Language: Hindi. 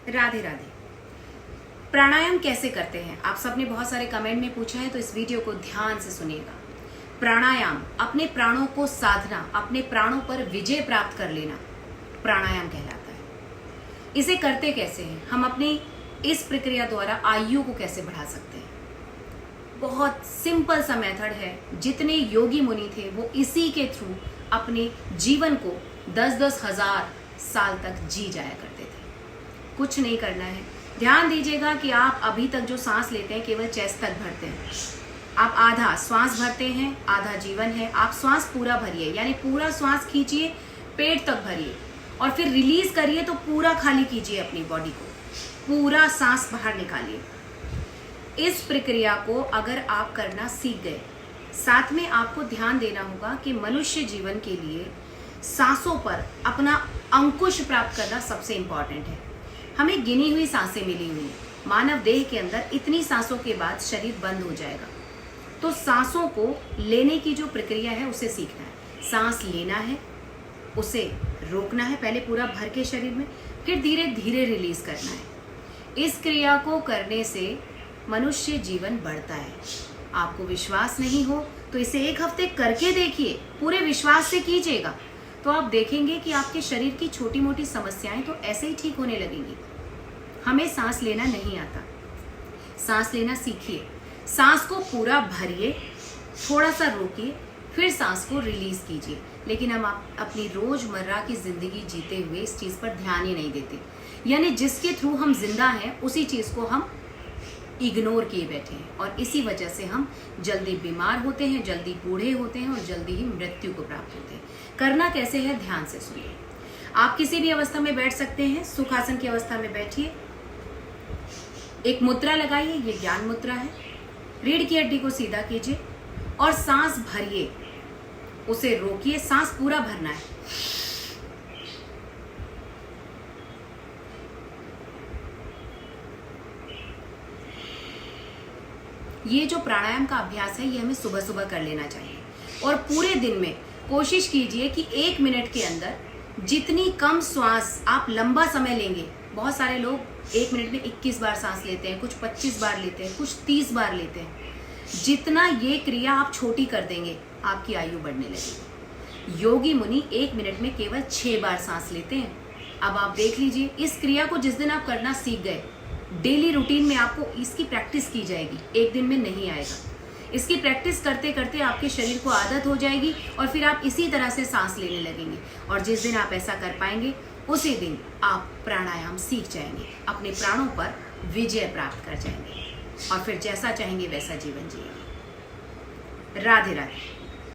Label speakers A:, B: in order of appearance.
A: राधे राधे। प्राणायाम कैसे करते हैं, आप सबने बहुत सारे कमेंट में पूछा है, तो इस वीडियो को ध्यान से सुनिएगा। प्राणायाम अपने प्राणों को साधना, अपने प्राणों पर विजय प्राप्त कर लेना प्राणायाम कहलाता है। इसे करते कैसे हैं, हम अपनी इस प्रक्रिया द्वारा आयु को कैसे बढ़ा सकते हैं। बहुत सिंपल सा मेथड है। जितने योगी मुनि थे वो इसी के थ्रू अपने जीवन को 10-10 हजार साल तक जी जाया करते थे। कुछ नहीं करना है। ध्यान दीजिएगा कि आप अभी तक जो सांस लेते हैं केवल चेस्ट तक भरते हैं। आप आधा श्वास भरते हैं, आधा जीवन है। आप श्वास पूरा भरिए, यानी पूरा श्वास खींचिए, पेट तक भरिए और फिर रिलीज करिए, तो पूरा खाली कीजिए अपनी बॉडी को, पूरा सांस बाहर निकालिए। इस प्रक्रिया को अगर आप करना सीख गए, साथ में आपको ध्यान देना होगा कि मनुष्य जीवन के लिए सांसों पर अपना अंकुश प्राप्त करना सबसे इंपॉर्टेंट है। हमें गिनी हुई सांसें मिली हुई हैं। मानव देह के अंदर इतनी सांसों के बाद शरीर बंद हो जाएगा, तो सांसों को लेने की जो प्रक्रिया है उसे सीखना है। सांस लेना है, उसे रोकना है, पहले पूरा भर के शरीर में, फिर धीरे धीरे रिलीज करना है। इस क्रिया को करने से मनुष्य जीवन बढ़ता है। आपको विश्वास नहीं हो तो इसे 1 हफ्ते करके देखिए, पूरे विश्वास से कीजिएगा, तो आप देखेंगे कि आपके शरीर की छोटी मोटी समस्याएं तो ऐसे ही ठीक होने लगेंगी। हमें सांस लेना नहीं आता, सांस लेना सीखिए। सांस को पूरा भरिए, थोड़ा सा रोकिए, फिर सांस को रिलीज कीजिए। लेकिन हम अपनी रोजमर्रा की जिंदगी जीते हुए इस चीज पर ध्यान ही नहीं देते, यानी जिसके थ्रू हम जिंदा हैं उसी चीज को हम इग्नोर किए बैठे हैं, और इसी वजह से हम जल्दी बीमार होते हैं, जल्दी बूढ़े होते हैं और जल्दी ही मृत्यु को प्राप्त होते हैं। करना कैसे है, ध्यान से सुनिए। आप किसी भी अवस्था में बैठ सकते हैं। सुखासन की अवस्था में बैठिए, एक मुद्रा लगाइए, ये ज्ञान मुद्रा है। रीढ़ की हड्डी को सीधा कीजिए और सांस भरिए, उसे रोकिए, सांस पूरा भरना है। ये जो प्राणायाम का अभ्यास है ये हमें सुबह सुबह कर लेना चाहिए, और पूरे दिन में कोशिश कीजिए कि 1 मिनट के अंदर जितनी कम श्वास आप लंबा समय लेंगे। बहुत सारे लोग 1 मिनट में 21 बार सांस लेते हैं, कुछ 25 बार लेते हैं, कुछ 30 बार लेते हैं। जितना ये क्रिया आप छोटी कर देंगे, आपकी आयु बढ़ने लगेगी। योगी मुनि 1 मिनट में केवल 6 बार सांस लेते हैं। अब आप देख लीजिए, इस क्रिया को जिस दिन आप करना सीख गए, डेली रूटीन में आपको इसकी प्रैक्टिस की जाएगी, एक दिन में नहीं आएगा। इसकी प्रैक्टिस करते करते आपके शरीर को आदत हो जाएगी और फिर आप इसी तरह से सांस लेने लगेंगे, और जिस दिन आप ऐसा कर पाएंगे उसी दिन आप प्राणायाम सीख जाएंगे, अपने प्राणों पर विजय प्राप्त कर जाएंगे और फिर जैसा चाहेंगे वैसा जीवन जिएंगे। राधे राधे।